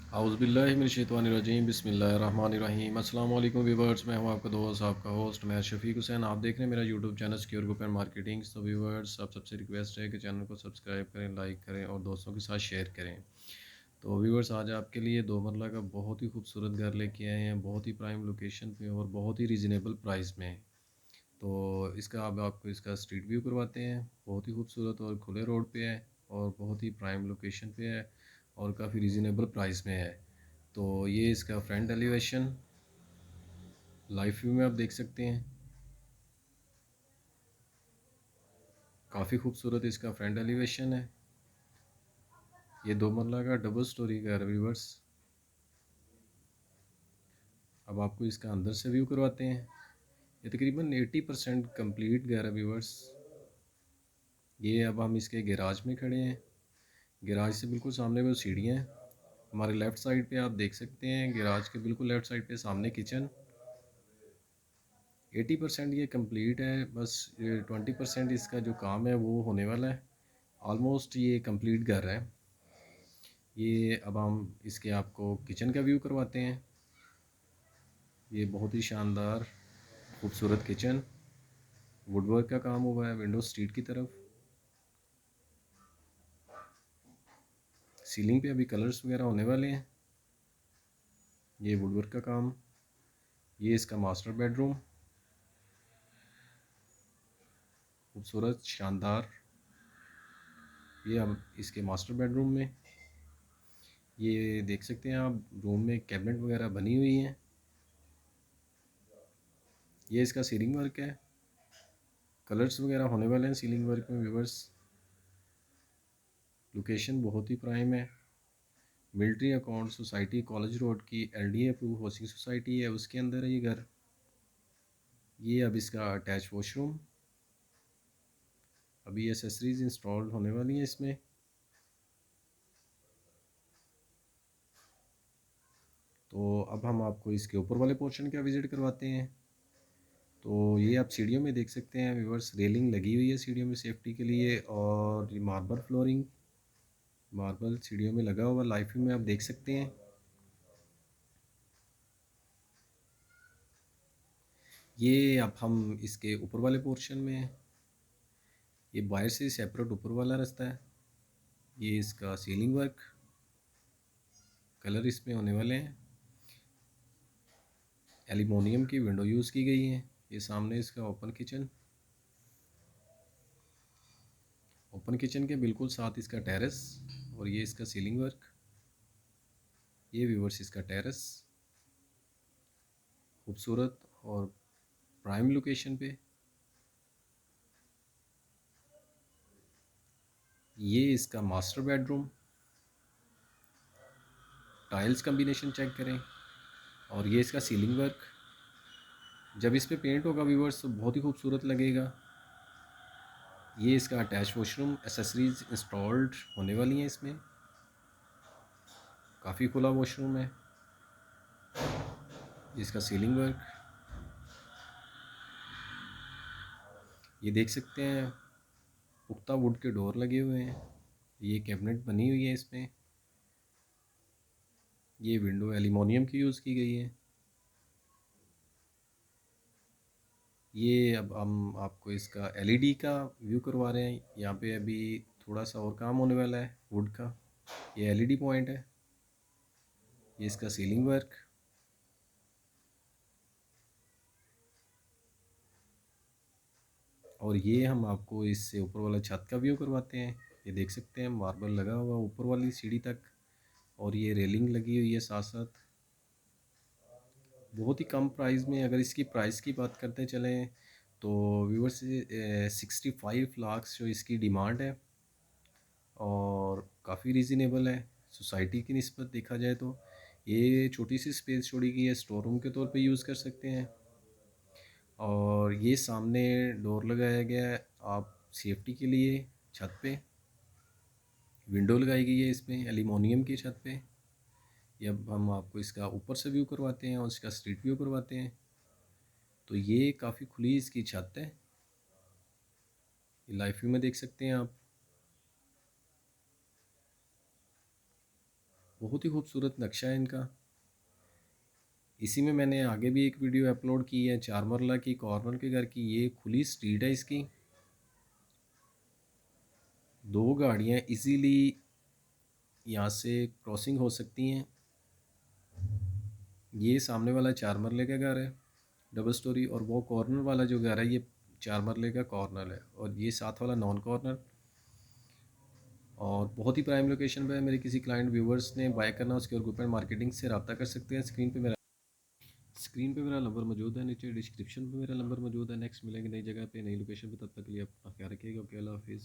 औज़ुबिल्लाहिमिनश्शैतानिर्रजीम बिस्मिल्लाहिर्रहमानिर्रहीम। अस्सलाम वालेकुम व्यूवर्स, मैं हूं आपका दोस्त आपका होस्ट मैं शफ़ीक हुसैन। आप देख रहे हैं मेरा YouTube channel secure group and marketing. तो व्यूवर्स, आप सबसे रिक्वेस्ट है कि चैनल को सब्सक्राइब करें, लाइक करें और दोस्तों के साथ शेयर करें। तो व्यूवर्स, आज आपके लिए दो मरला का बहुत ही खूबसूरत घर लेके आए हैं, बहुत ही प्राइम लोकेशन पे और बहुत ही रीज़नेबल प्राइस में। तो इसका अब आपको इसका स्ट्रीट व्यू करवाते हैं। बहुत ही खूबसूरत और खुले रोड पे है और बहुत ही प्राइम लोकेशन पे है और काफ़ी रीज़नेबल प्राइस में है। तो ये इसका फ्रंट एलिवेशन लाइव व्यू में आप देख सकते हैं। काफ़ी खूबसूरत इसका फ्रंट एलिवेशन है। ये दो मरला का डबल स्टोरी का व्यूवर्स। अब आपको इसका अंदर से व्यू करवाते हैं। ये तकरीबन 80% कंप्लीट घर है व्यूवर्स। ये अब हम इसके गैराज में खड़े हैं। गैराज से बिल्कुल सामने वो सीढ़ियाँ हैं। हमारे लेफ़्ट साइड पे आप देख सकते हैं, गैराज के बिल्कुल लेफ़्ट साइड पे सामने किचन। 80% ये कंप्लीट है, बस 20% इसका जो काम है वो होने वाला है। ऑलमोस्ट ये कंप्लीट घर है। ये अब हम इसके आपको किचन का व्यू करवाते हैं। ये बहुत ही शानदार खूबसूरत किचन, वुडवर्क का काम हुआ है विंडो स्ट्रीट की तरफ। सीलिंग पे अभी कलर्स वगैरह होने वाले हैं। ये वुडवर्क का काम। ये इसका मास्टर बेडरूम, खूबसूरत शानदार। ये अब इसके मास्टर बेडरूम में ये देख सकते हैं आप, रूम में कैबिनेट वगैरह बनी हुई हैं। ये इसका सीलिंग वर्क है। कलर्स वगैरह होने वाले हैं सीलिंग वर्क में व्यूवर्स। लोकेशन बहुत ही प्राइम है। Military account society college road की LDA अप्रूव हाउसिंग सोसाइटी है, उसके अंदर है ये घर। ये अब इसका अटैच वॉशरूम। अभी एसेसरीज इंस्टॉल होने वाली हैं इसमें। तो अब हम आपको इसके ऊपर वाले पोर्शन का विज़िट करवाते हैं। तो ये आप सीढ़ियों में देख सकते हैं व्यूवर्स, रेलिंग लगी हुई है सीढ़ियों में सेफ्टी के लिए और ये मार्बल फ्लोरिंग, मार्बल सीढ़ियों में लगा हुआ लाइव व्यू में आप देख सकते हैं। ये अब हम इसके ऊपर वाले पोर्शन में हैं। ये बाहर से सेपरेट ऊपर वाला रास्ता है। ये इसका सीलिंग वर्क, कलर इसमें होने वाले हैं। एल्यूमिनियम की विंडो यूज़ की गई है। ये सामने इसका ओपन किचन, ओपन किचन के बिल्कुल साथ इसका टेरेस और ये इसका सीलिंग वर्क। ये व्यूवर्स इसका टेरेस, खूबसूरत और प्राइम लोकेशन पे। ये इसका master bedroom, tiles combination check करें और ये इसका सीलिंग वर्क। जब इस पे पेंट होगा व्यूवर्स तो बहुत ही खूबसूरत लगेगा। ये इसका अटैच वॉशरूम, एसेसरीज इंस्टॉल्ड होने वाली हैं इसमें। काफ़ी खुला वॉशरूम है। इसका सीलिंग वर्क ये देख सकते हैं, पुख्ता वुड के डोर लगे हुए हैं। ये कैबिनेट बनी हुई है इसमें। ये विंडो एल्यूमिनियम की यूज़ की गई है। ये अब हम आपको इसका LED का व्यू करवा रहे हैं। यहाँ पे अभी थोड़ा सा और काम होने वाला है वुड का। ये LED पॉइंट है। ये इसका सीलिंग वर्क। और ये हम आपको इससे ऊपर वाला छत का व्यू करवाते हैं। ये देख सकते हैं, मार्बल लगा हुआ ऊपर वाली सीढ़ी तक और ये रेलिंग लगी हुई है साथ साथ। बहुत ही कम प्राइस में, अगर इसकी प्राइस की बात करते चलें तो व्यूवर्स 65 लाख जो इसकी डिमांड है और काफ़ी रीज़नेबल है सोसाइटी की निस्बत देखा जाए तो। ये छोटी सी स्पेस छोड़ी गई है, स्टोर रूम के तौर पे यूज़ कर सकते हैं। और ये सामने डोर लगाया गया है आप सेफ्टी के लिए। छत पे विंडो लगाई गई है इसमें एल्यूमिनियम की छत पे। ये अब हम आपको इसका ऊपर से व्यू करवाते हैं और इसका स्ट्रीट व्यू करवाते हैं। तो ये काफ़ी खुली इसकी छत है। ये लाइव व्यू में देख सकते हैं आप। बहुत ही खूबसूरत नक्शा है इनका। इसी में मैंने आगे भी एक वीडियो अपलोड की है चार मरला की कॉर्नर के घर की। ये खुली स्ट्रीट है इसकी, दो गाड़ियाँ इजीली यहाँ से क्रॉसिंग हो सकती हैं। ये सामने वाला चार मरले का घर है डबल स्टोरी, और वो कॉर्नर वाला जो घर है ये चार मरले का कॉर्नर है, और ये साथ वाला नॉन कॉर्नर। और बहुत ही प्राइम लोकेशन पे है। मेरे किसी क्लाइंट व्यूवर्स ने बाय करना उसके और ग्रुप एंड मार्केटिंग से रब्ता कर सकते हैं। स्क्रीन पे मेरा नंबर मौजूद है, नीचे डिस्क्रिप्शन पे मेरा नंबर मौजूद है। नेक्स्ट मिलेंगे नई जगह पे नई लोकेशन पे, तब तक के लिए अपना ख्याल रखिएगा। ओके, अल्लाह हाफिज़।